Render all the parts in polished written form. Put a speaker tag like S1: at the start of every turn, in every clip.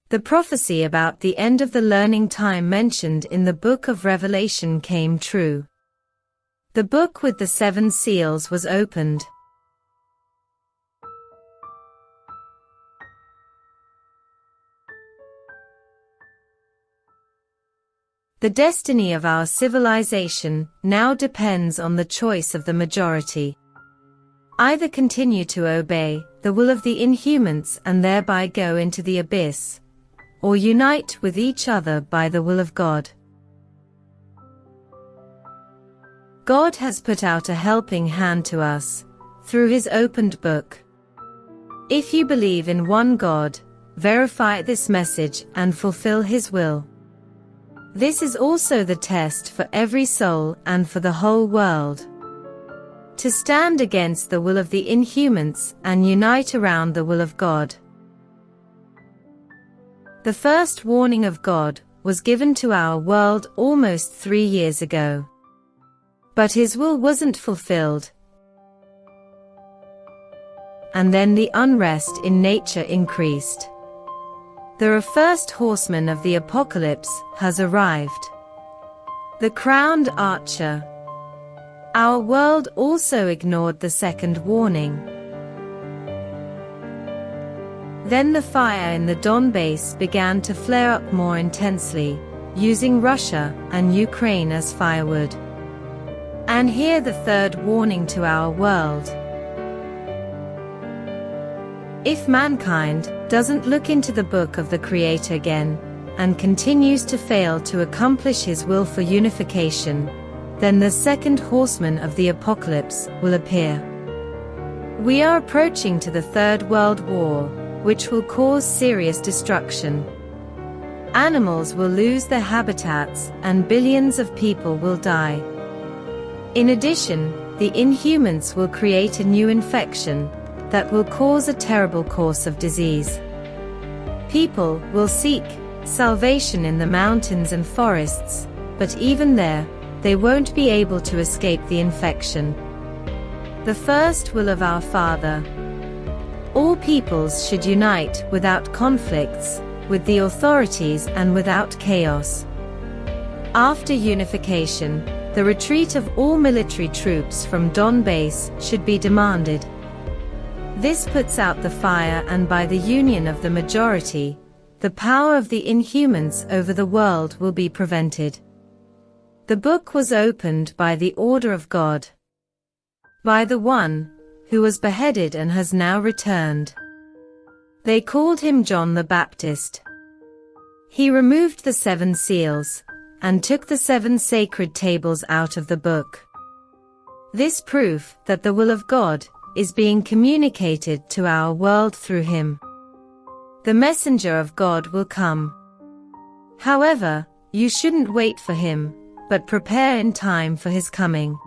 S1: The prophecy about the end of the learning time mentioned in the book of Revelation came true. The book with the 7 seals was opened. The destiny of our civilization now depends on the choice of the majority. Either continue to obey the will of the inhumans and thereby go into the abyss, or unite with each other by the will of God. God has put out a helping hand to us, through His opened book. If you believe in one God, verify this message and fulfill His will. This is also the test for every soul and for the whole world. To stand against the will of the inhumans and unite around the will of God. The first warning of God was given to our world almost 3 years ago. But His will wasn't fulfilled. And then the unrest in nature increased. The first horseman of the apocalypse has arrived. The crowned archer. Our world also ignored the second warning. Then the fire in the Donbass began to flare up more intensely, using Russia and Ukraine as firewood. And here the third warning to our world. If mankind doesn't look into the book of the Creator again, and continues to fail to accomplish His will for unification, then the second horseman of the apocalypse will appear. We are approaching to the Third World War, which will cause serious destruction. Animals will lose their habitats and billions of people will die. In addition, the inhumans will create a new infection that will cause a terrible course of disease. People will seek salvation in the mountains and forests, but even there, they won't be able to escape the infection. The first will of our Father. All peoples should unite without conflicts, with the authorities and without chaos. After unification, the retreat of all military troops from Donbass should be demanded. This puts out the fire, and by the union of the majority, the power of the inhumans over the world will be prevented. The book was opened by the order of God, by the one who was beheaded and has now returned. They called him John the Baptist. He removed the 7 seals, and took the 7 sacred tables out of the book. This proof that the will of God is being communicated to our world through him. The messenger of God will come. However, you shouldn't wait for him, but prepare in time for his coming.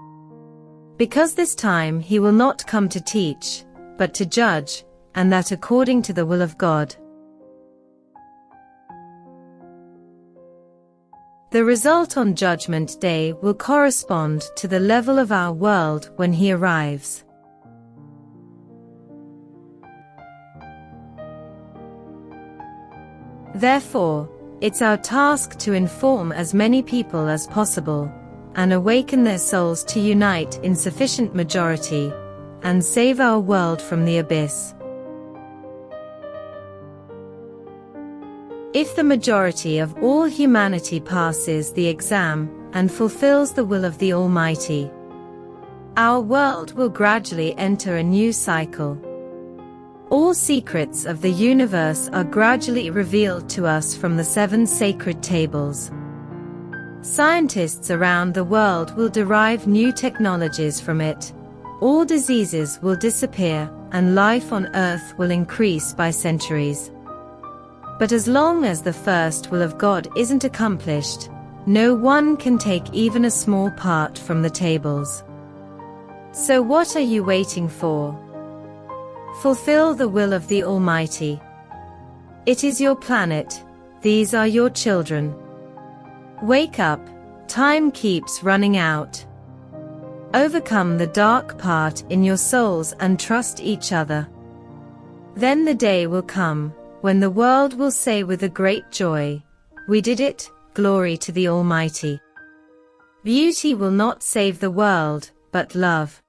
S1: Because this time he will not come to teach, but to judge, and that according to the will of God. The result on Judgment Day will correspond to the level of our world when he arrives. Therefore, it's our task to inform as many people as possible, and awaken their souls to unite in sufficient majority, and save our world from the abyss. If the majority of all humanity passes the exam and fulfills the will of the Almighty, our world will gradually enter a new cycle. All secrets of the universe are gradually revealed to us from the 7 sacred tables. Scientists around the world will derive new technologies from it. All diseases will disappear, and life on Earth will increase by centuries. But as long as the first will of God isn't accomplished, no one can take even a small part from the tables. So what are you waiting for? Fulfill the will of the Almighty. It is your planet, these are your children. Wake up, time keeps running out. Overcome the dark part in your souls and trust each other. Then the day will come, when the world will say with a great joy, "We did it, glory to the Almighty." Beauty will not save the world, but love.